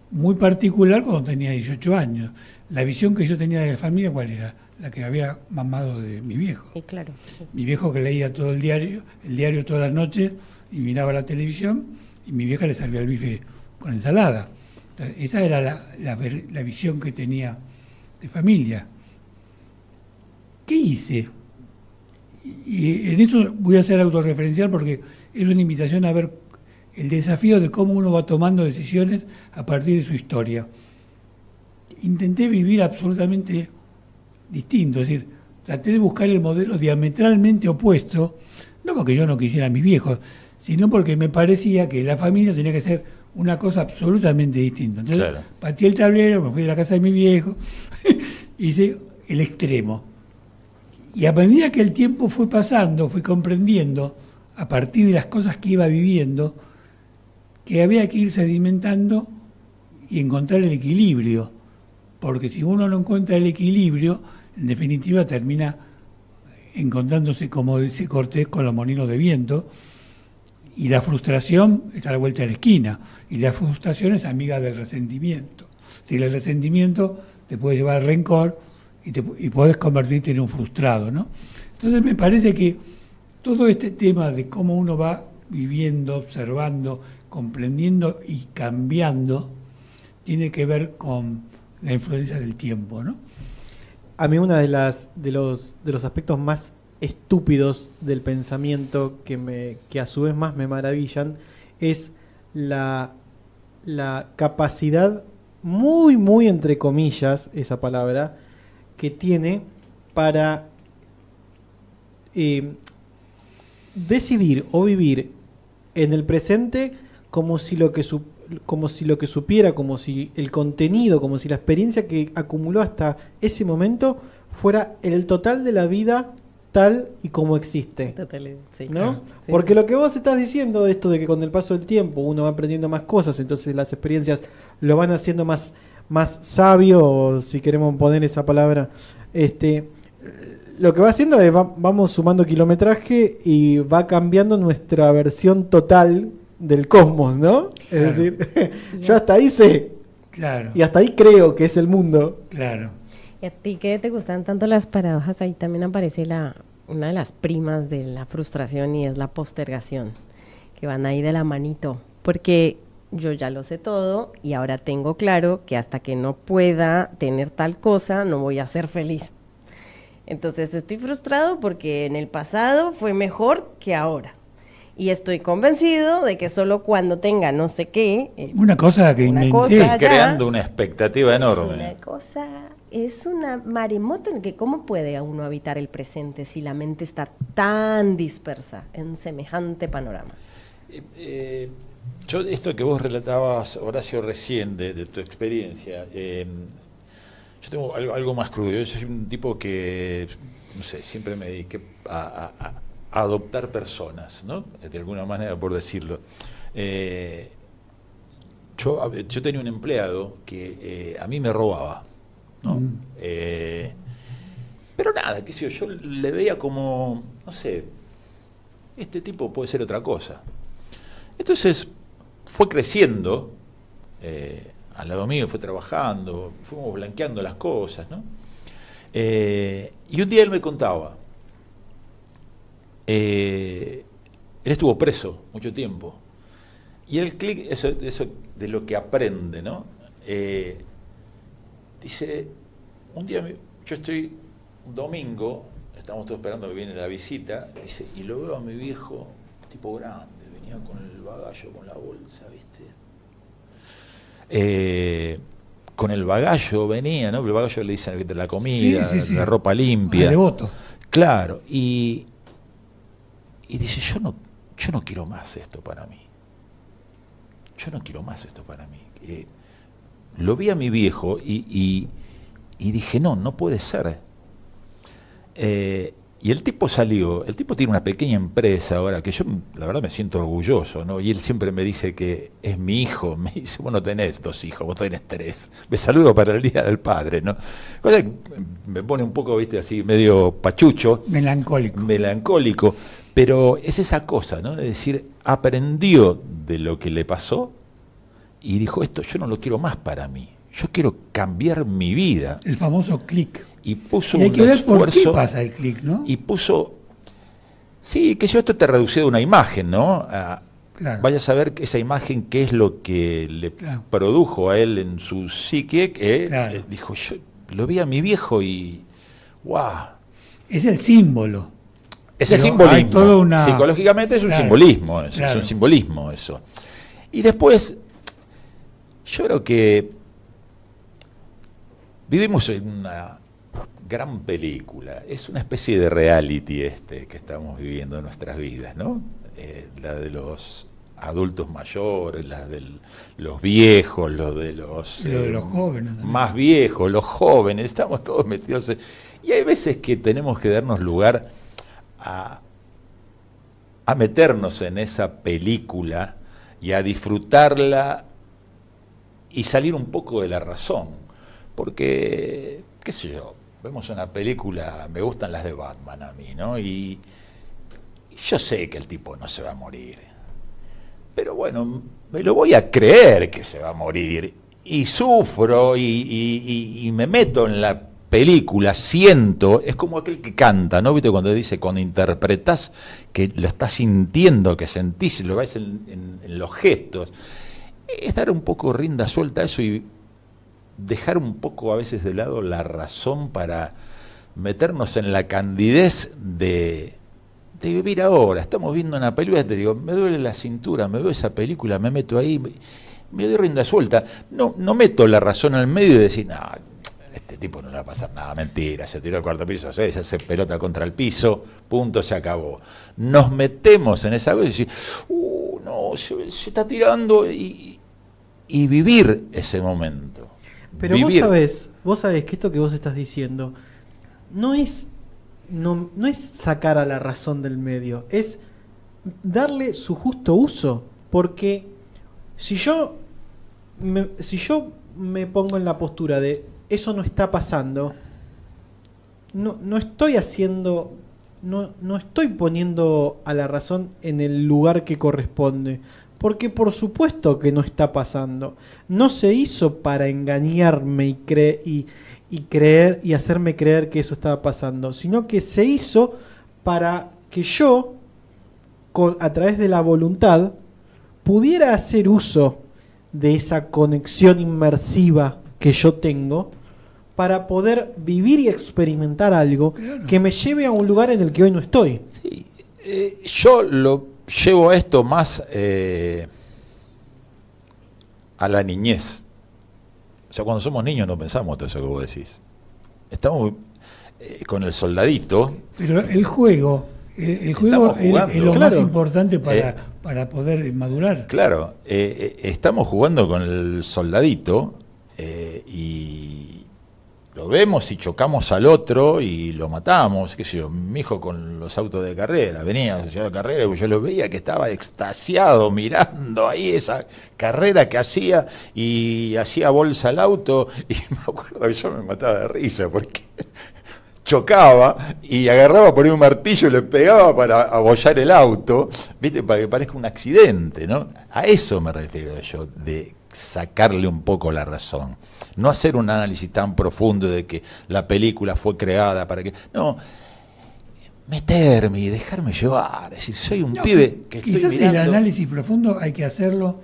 muy particular cuando tenía 18 años. La visión que yo tenía de la familia, ¿cuál era? La que había mamado de mi viejo. Sí, claro. Sí. Mi viejo que leía todo el diario toda la noche y miraba la televisión, y mi vieja le servía el bife con ensalada. Entonces, esa era la visión que tenía de familia. ¿Qué hice? Y en eso voy a ser autorreferencial porque es una invitación a ver el desafío de cómo uno va tomando decisiones a partir de su historia. Intenté vivir absolutamente distinto, es decir, traté de buscar el modelo diametralmente opuesto, no porque yo no quisiera a mis viejos, sino porque me parecía que la familia tenía que ser una cosa absolutamente distinta. Entonces, claro, pateé el tablero, me fui a la casa de mi viejo, hice el extremo. Y a medida que el tiempo fue pasando, fui comprendiendo, a partir de las cosas que iba viviendo, que había que ir sedimentando y encontrar el equilibrio. Porque si uno no encuentra el equilibrio, en definitiva termina encontrándose, como dice Cortés, con los molinos de viento, y la frustración está a la vuelta de la esquina, y la frustración es amiga del resentimiento. Si el resentimiento te puede llevar al rencor, y podés convertirte en un frustrado, ¿no? Entonces me parece que todo este tema de cómo uno va viviendo, observando, comprendiendo y cambiando, tiene que ver con la influencia del tiempo, ¿no? A mí uno de los aspectos más estúpidos del pensamiento que a su vez más me maravillan es la capacidad muy, muy entre comillas, esa palabra, que tiene para decidir o vivir en el presente como si lo que supiera, como si el contenido, como si la experiencia que acumuló hasta ese momento fuera el total de la vida tal y como existe. Total, sí, ¿No? claro. Sí, Porque sí. lo que vos estás diciendo, esto de que con el paso del tiempo uno va aprendiendo más cosas, entonces las experiencias lo van haciendo más sabio, o si queremos poner esa palabra, lo que va haciendo es vamos sumando kilometraje y va cambiando nuestra versión total del cosmos, ¿no? Claro. Es decir, yo hasta ahí sé Claro, y hasta ahí creo que es el mundo. claro. ¿Y a ti que te gustan tanto las paradojas? Ahí también aparece una de las primas de la frustración y es la postergación, que van ahí de la manito, porque yo ya lo sé todo y ahora tengo claro que hasta que no pueda tener tal cosa no voy a ser feliz. Entonces estoy frustrado porque en el pasado fue mejor que ahora. Y estoy convencido de que solo cuando tenga no sé qué, Una cosa que Una inventé. cosa- ya. Creando una expectativa enorme. Es una maremoto en que cómo puede uno habitar el presente si la mente está tan dispersa en semejante panorama. Yo, esto que vos relatabas, Horacio, recién de tu experiencia, yo tengo algo más crudo. Yo soy un tipo que, no sé, siempre me dediqué a adoptar personas, ¿no? De alguna manera, por decirlo. Yo tenía un empleado que a mí me robaba, ¿no? Pero nada, qué sé yo le veía como, no sé, este tipo puede ser otra cosa. Entonces fue creciendo, al lado mío fue trabajando, fuimos blanqueando las cosas, ¿no? Y un día él me contaba, él estuvo preso mucho tiempo, y el clic, eso de lo que aprende, ¿no? Dice, un día yo estoy un domingo, estamos todos esperando que viene la visita, dice, y lo veo a mi viejo, tipo grande, venía con el bagallo, con la bolsa, ¿viste? Con el bagallo venía, ¿no? El bagallo le dicen de la comida, Sí. la ropa limpia. Devoto. Claro, y dice, yo no quiero más esto para mí. Yo no quiero más esto para mí. Lo vi a mi viejo y dije, no puede ser. Y el tipo salió, el tipo tiene una pequeña empresa ahora, que yo la verdad me siento orgulloso, ¿no? Y él siempre me dice que es mi hijo, me dice, vos no tenés 2 hijos, vos tenés 3. Me saludo para el Día del Padre, ¿no? Cosa que me pone un poco, viste, así medio pachucho. Melancólico. Pero es esa cosa, ¿no? De decir, aprendió de lo que le pasó y dijo, esto yo no lo quiero más para mí. Yo quiero cambiar mi vida. El famoso clic. Y puso Y hay un que ver por qué esfuerzo. pasa el clic, ¿no? Y puso. Sí, que yo esto te reducido a una imagen, ¿no? Claro. Vaya a saber que esa imagen qué es lo que le Claro. produjo a él en su psique, que Claro. dijo, yo lo vi a mi viejo y. ¡Guau! Es el símbolo. Es el Pero simbolismo. hay toda una- Psicológicamente es un Claro, simbolismo, es claro. un simbolismo eso. Y después, yo creo que vivimos en una gran película, es una especie de reality que estamos viviendo en nuestras vidas, ¿no? La de los adultos mayores, la de los viejos, lo de los jóvenes también. más viejos, los jóvenes, estamos todos metidos y hay veces que tenemos que darnos lugar a meternos en esa película y a disfrutarla y salir un poco de la razón, porque, qué sé yo, vemos una película, me gustan las de Batman a mí, ¿no? Y yo sé que el tipo no se va a morir, pero bueno, me lo voy a creer que se va a morir, y sufro y me meto en la película, siento, es como aquel que canta, ¿no? ¿Viste cuando dice, cuando interpretás que lo estás sintiendo, que sentís, lo ves en los gestos? Es dar un poco rienda suelta a eso y dejar un poco a veces de lado la razón para meternos en la candidez de vivir ahora. Estamos viendo una película, te digo, me duele la cintura, me veo esa película, me meto ahí, me doy rienda suelta. No meto la razón al medio y decir, no, este tipo no le va a pasar nada, mentira, se tiró al cuarto piso, se hace pelota contra el piso, punto, se acabó. Nos metemos en esa cosa y decir, no, se está tirando y vivir ese momento. Pero vivir. Vos sabés que esto que vos estás diciendo no es sacar a la razón del medio, es darle su justo uso, porque si yo me pongo en la postura de eso no está pasando, no estoy haciendo, no estoy poniendo a la razón en el lugar que corresponde, porque por supuesto que no está pasando. No se hizo para engañarme y creer y hacerme creer que eso estaba pasando, sino que se hizo para que yo, a través de la voluntad, pudiera hacer uso de esa conexión inmersiva que yo tengo para poder vivir y experimentar algo que me lleve a un lugar en el que hoy no estoy. Sí, yo lo llevo a esto más a la niñez. O sea, cuando somos niños no pensamos todo eso que vos decís. Estamos con el soldadito. Pero el juego es lo más importante para poder madurar. Claro, estamos jugando con el soldadito y lo vemos y chocamos al otro y lo matamos, qué sé yo, mi hijo con los autos de carrera, venía asociado a carrera y yo lo veía que estaba extasiado mirando ahí esa carrera que hacía y hacía bolsa al auto y me acuerdo que yo me mataba de risa porque chocaba y agarraba por ahí un martillo y le pegaba para abollar el auto, ¿viste? Para que parezca un accidente, ¿no? A eso me refiero yo, de sacarle un poco la razón. No hacer un análisis tan profundo de que la película fue creada para que... No, meterme y dejarme llevar. Es decir, soy un pibe que estoy quizás mirando... el análisis profundo hay que hacerlo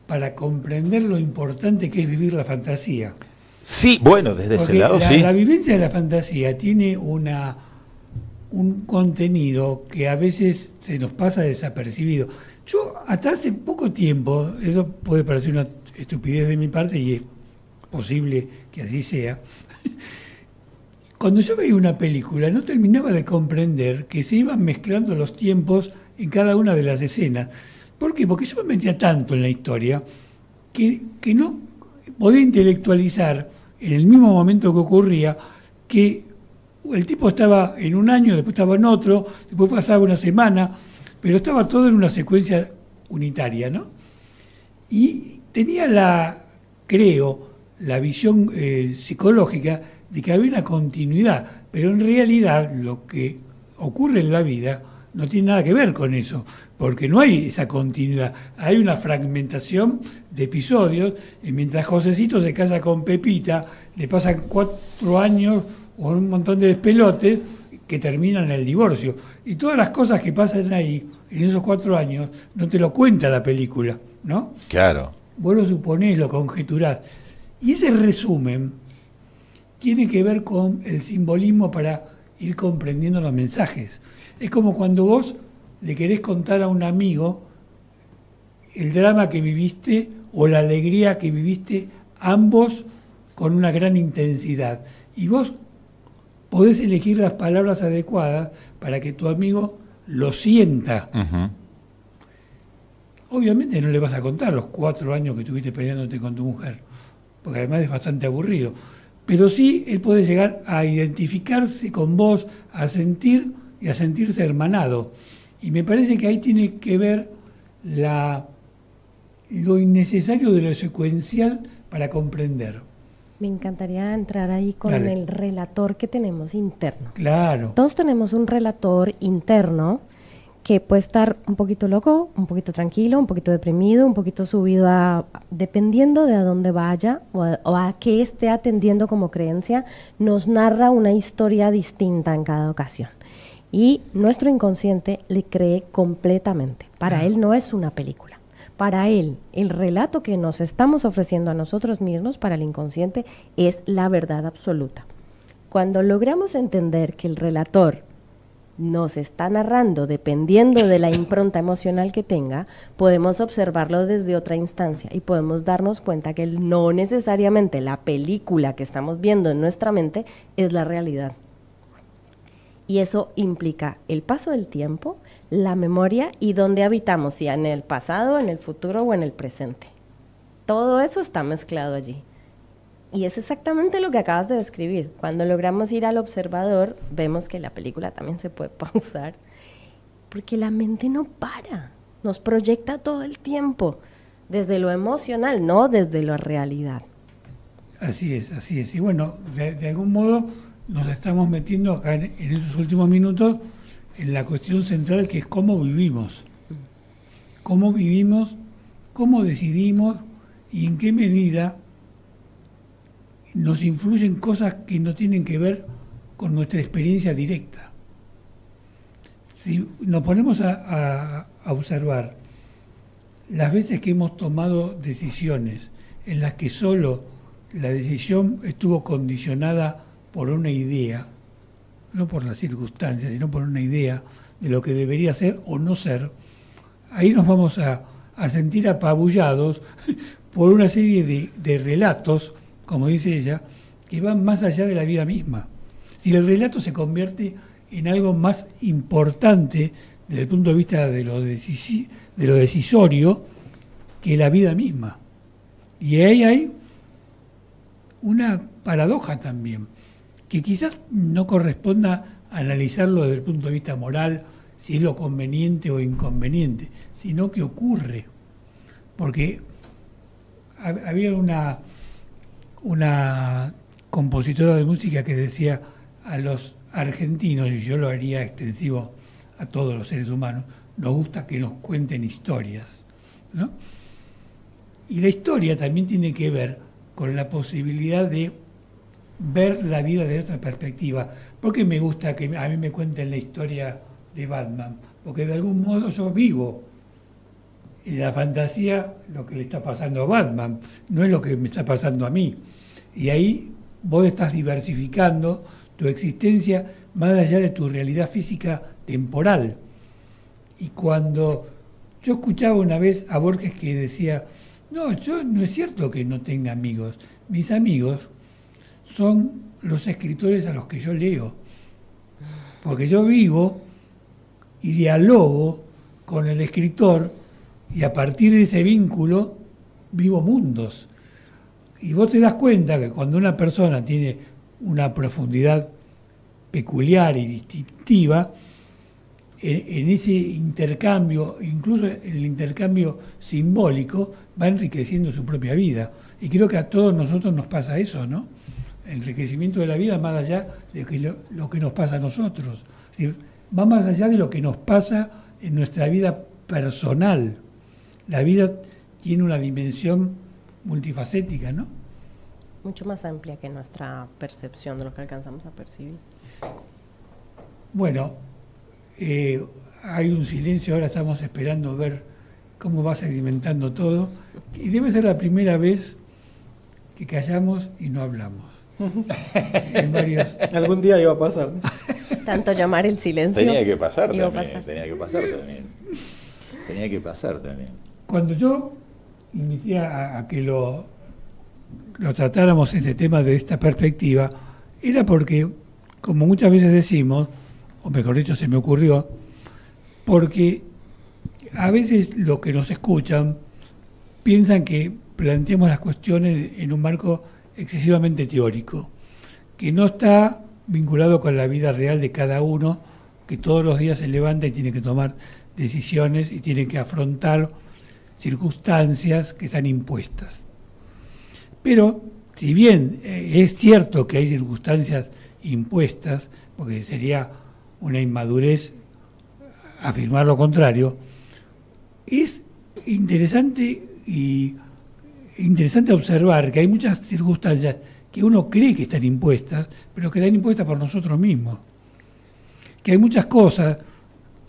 para comprender lo importante que es vivir la fantasía. Sí, bueno, desde ese lado sí. La vivencia de la fantasía tiene un contenido que a veces se nos pasa desapercibido. Yo hasta hace poco tiempo, eso puede parecer una estupidez de mi parte y es posible que así sea, cuando yo veía una película no terminaba de comprender que se iban mezclando los tiempos en cada una de las escenas. ¿Por qué? Porque yo me metía tanto en la historia que no podía intelectualizar en el mismo momento que ocurría que el tipo estaba en un año, después estaba en otro, después pasaba una semana, pero estaba todo en una secuencia unitaria, ¿no? Y tenía la visión psicológica de que había una continuidad, pero en realidad lo que ocurre en la vida no tiene nada que ver con eso, porque no hay esa continuidad, hay una fragmentación de episodios, y mientras Josecito se casa con Pepita, le pasan 4 años o un montón de despelotes que terminan en el divorcio, y todas las cosas que pasan ahí, en esos 4 años, no te lo cuenta la película, ¿no? Claro. Vos lo suponés, lo conjeturás. Y ese resumen tiene que ver con el simbolismo para ir comprendiendo los mensajes. Es como cuando vos le querés contar a un amigo el drama que viviste o la alegría que viviste, ambos con una gran intensidad. Y vos podés elegir las palabras adecuadas para que tu amigo lo sienta. Uh-huh. Obviamente no le vas a contar los 4 años que estuviste peleándote con tu mujer, porque además es bastante aburrido. Pero sí, él puede llegar a identificarse con vos, a sentir y a sentirse hermanado. Y me parece que ahí tiene que ver lo innecesario de lo secuencial para comprender. Me encantaría entrar ahí con el relator que tenemos interno. Claro. Todos tenemos un relator interno que puede estar un poquito loco, un poquito tranquilo, un poquito deprimido, un poquito subido dependiendo de a dónde vaya o a qué esté atendiendo como creencia, nos narra una historia distinta en cada ocasión. Y nuestro inconsciente le cree completamente. Para él no es una película. Para él, el relato que nos estamos ofreciendo a nosotros mismos, para el inconsciente, es la verdad absoluta. Cuando logramos entender que el relator nos está narrando dependiendo de la impronta emocional que tenga, podemos observarlo desde otra instancia y podemos darnos cuenta que no necesariamente la película que estamos viendo en nuestra mente es la realidad. Y eso implica el paso del tiempo, la memoria y dónde habitamos, si en el pasado, en el futuro o en el presente. Todo eso está mezclado allí. Y es exactamente lo que acabas de describir. Cuando logramos ir al observador, vemos que la película también se puede pausar, porque la mente no para, nos proyecta todo el tiempo, desde lo emocional, no desde la realidad. Así es, así es. Y bueno, de algún modo nos estamos metiendo acá en estos últimos minutos en la cuestión central, que es cómo vivimos. Cómo vivimos, cómo decidimos y en qué medida nos influyen cosas que no tienen que ver con nuestra experiencia directa. Si nos ponemos a observar las veces que hemos tomado decisiones en las que solo la decisión estuvo condicionada por una idea, no por las circunstancias, sino por una idea de lo que debería ser o no ser, ahí nos vamos a sentir apabullados por una serie de relatos, como dice ella, que van más allá de la vida misma. Si el relato se convierte en algo más importante desde el punto de vista de lo decisorio que la vida misma. Y ahí hay una paradoja también, que quizás no corresponda analizarlo desde el punto de vista moral, si es lo conveniente o inconveniente, sino que ocurre. Porque había una compositora de música que decía a los argentinos, y yo lo haría extensivo a todos los seres humanos, nos gusta que nos cuenten historias, ¿no? Y la historia también tiene que ver con la posibilidad de ver la vida de otra perspectiva. ¿Por qué me gusta que a mí me cuenten la historia de Batman? Porque de algún modo yo vivo en la fantasía lo que le está pasando a Batman, no es lo que me está pasando a mí. Y ahí vos estás diversificando tu existencia más allá de tu realidad física temporal. Y cuando yo escuchaba una vez a Borges que decía, no es cierto que no tenga amigos, mis amigos son los escritores a los que yo leo, porque yo vivo y dialogo con el escritor y a partir de ese vínculo vivo mundos. Y vos te das cuenta que cuando una persona tiene una profundidad peculiar y distintiva, en ese intercambio, incluso en el intercambio simbólico, va enriqueciendo su propia vida. Y creo que a todos nosotros nos pasa eso, ¿no? El enriquecimiento de la vida más allá de lo que nos pasa a nosotros. Es decir, va más allá de lo que nos pasa en nuestra vida personal. La vida tiene una dimensión multifacética, ¿no? Mucho más amplia que nuestra percepción de lo que alcanzamos a percibir. Bueno, hay un silencio, ahora estamos esperando ver cómo va sedimentando todo, y debe ser la primera vez que callamos y no hablamos. En varios... Algún día iba a pasar. Tanto llamar el silencio. Tenía que pasar iba a también, pasar. tenía que pasar también. Tenía que pasar también. Cuando yo invité a que lo tratáramos este tema de esta perspectiva, era porque, como muchas veces decimos, o mejor dicho se me ocurrió, porque a veces los que nos escuchan piensan que planteamos las cuestiones en un marco excesivamente teórico, que no está vinculado con la vida real de cada uno, que todos los días se levanta y tiene que tomar decisiones y tiene que afrontar circunstancias que están impuestas. Pero, si bien es cierto que hay circunstancias impuestas, porque sería una inmadurez afirmar lo contrario, es interesante observar que hay muchas circunstancias que uno cree que están impuestas, pero que están impuestas por nosotros mismos. Que hay muchas cosas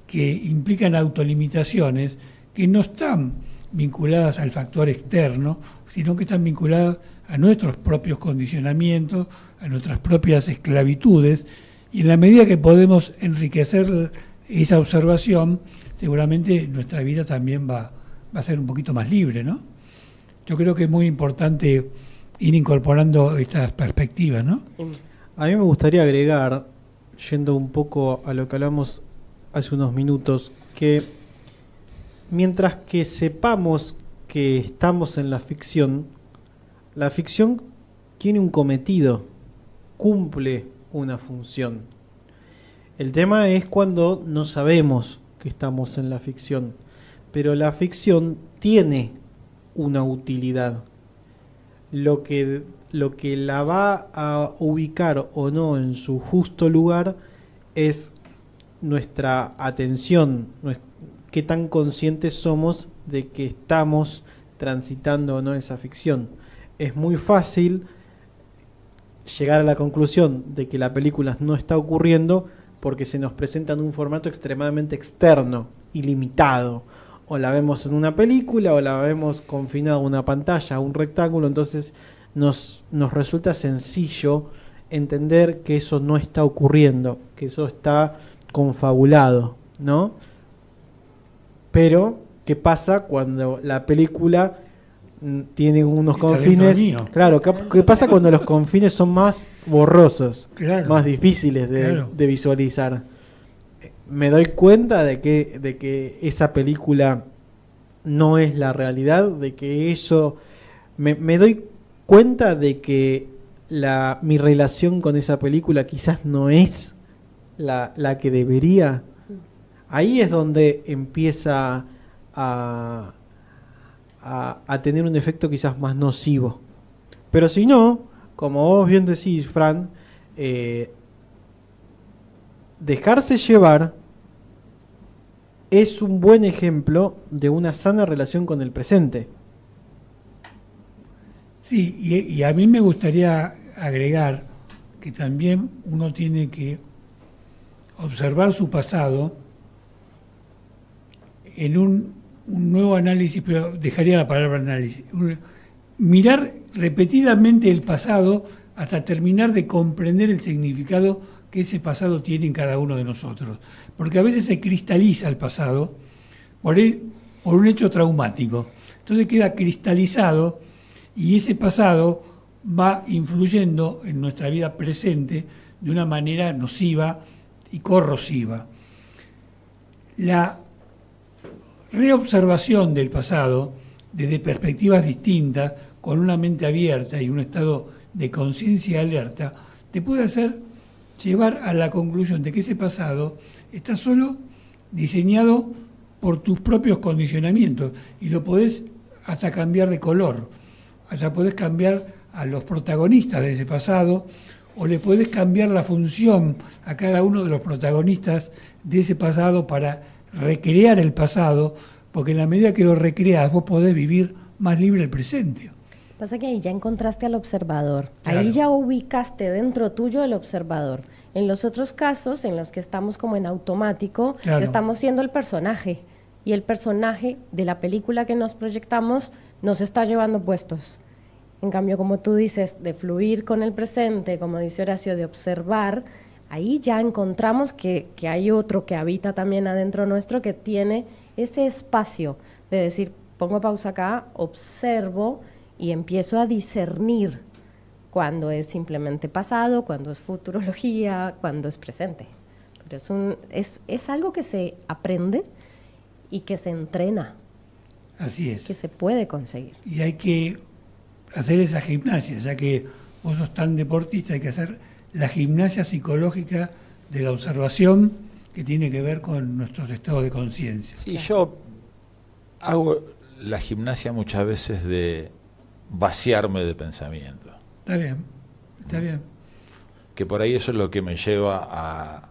que implican autolimitaciones que no están vinculadas al factor externo, sino que están vinculadas a nuestros propios condicionamientos, a nuestras propias esclavitudes, y en la medida que podemos enriquecer esa observación, seguramente nuestra vida también va a ser un poquito más libre, ¿no? Yo creo que es muy importante ir incorporando estas perspectivas, ¿no? A mí me gustaría agregar, yendo un poco a lo que hablamos hace unos minutos, que mientras que sepamos que estamos en la ficción tiene un cometido, cumple una función. El tema es cuando no sabemos que estamos en la ficción, pero la ficción tiene una utilidad. Lo que la va a ubicar o no en su justo lugar es nuestra atención, qué tan conscientes somos de que estamos transitando o no esa ficción. Es muy fácil llegar a la conclusión de que la película no está ocurriendo porque se nos presenta en un formato extremadamente externo y limitado. O la vemos en una película o la vemos confinada a una pantalla, a un rectángulo, entonces nos resulta sencillo entender que eso no está ocurriendo, que eso está confabulado, ¿no? Pero, ¿qué pasa cuando la película tiene unos confines? Claro, ¿qué pasa cuando los confines son más borrosos, claro, más difíciles de visualizar? Me doy cuenta de que esa película no es la realidad, de que eso... Me doy cuenta de que mi relación con esa película quizás no es la que debería. Ahí es donde empieza a tener un efecto quizás más nocivo. Pero si no, como vos bien decís, Fran, dejarse llevar es un buen ejemplo de una sana relación con el presente. Sí, y a mí me gustaría agregar que también uno tiene que observar su pasado en un nuevo análisis, pero dejaría la palabra análisis. Mirar repetidamente el pasado hasta terminar de comprender el significado que ese pasado tiene en cada uno de nosotros. Porque a veces se cristaliza el pasado por un hecho traumático. Entonces queda cristalizado y ese pasado va influyendo en nuestra vida presente de una manera nociva y corrosiva. La reobservación del pasado desde perspectivas distintas, con una mente abierta y un estado de conciencia alerta, te puede hacer llevar a la conclusión de que ese pasado está solo diseñado por tus propios condicionamientos y lo podés hasta cambiar de color, hasta podés cambiar a los protagonistas de ese pasado o le podés cambiar la función a cada uno de los protagonistas de ese pasado para recrear el pasado, porque en la medida que lo recreas vos podés vivir más libre el presente. Pasa que ahí ya encontraste al observador, claro, ahí ya ubicaste dentro tuyo el observador. En los otros casos, en los que estamos como en automático, claro, estamos siendo el personaje, y el personaje de la película que nos proyectamos nos está llevando puestos. En cambio, como tú dices, de fluir con el presente, como dice Horacio, de observar, ahí ya encontramos que hay otro que habita también adentro nuestro, que tiene ese espacio de decir, pongo pausa acá, observo y empiezo a discernir cuando es simplemente pasado, cuando es futurología, cuando es presente. Pero es algo que se aprende y que se entrena. Así es. Que se puede conseguir. Y hay que hacer esa gimnasia, ya que vos sos tan deportista, hay que hacer la gimnasia psicológica de la observación que tiene que ver con nuestros estados de conciencia. Sí, yo hago la gimnasia muchas veces de vaciarme de pensamiento. Está bien, está bien. Que por ahí eso es lo que me lleva a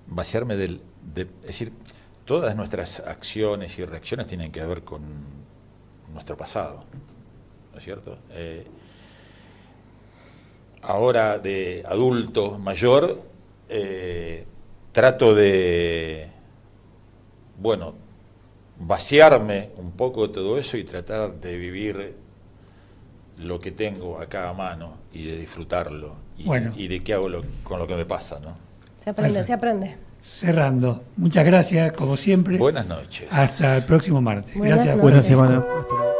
vaciarme es decir, todas nuestras acciones y reacciones tienen que ver con nuestro pasado, ¿no es cierto? Ahora de adulto mayor, trato de, bueno, vaciarme un poco de todo eso y tratar de vivir lo que tengo acá a mano y de disfrutarlo y de qué hago con lo que me pasa, ¿no? Se aprende, se aprende. Cerrando, muchas gracias, como siempre. Buenas noches. Hasta el próximo martes. Buenas Gracias. noches. Buena semana. Hasta luego.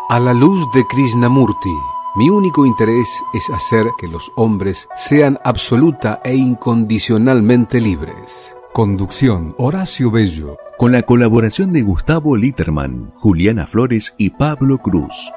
A la luz de Krishnamurti, mi único interés es hacer que los hombres sean absoluta e incondicionalmente libres. Conducción, Horacio Bello. Con la colaboración de Gustavo Litterman, Juliana Flores y Pablo Cruz.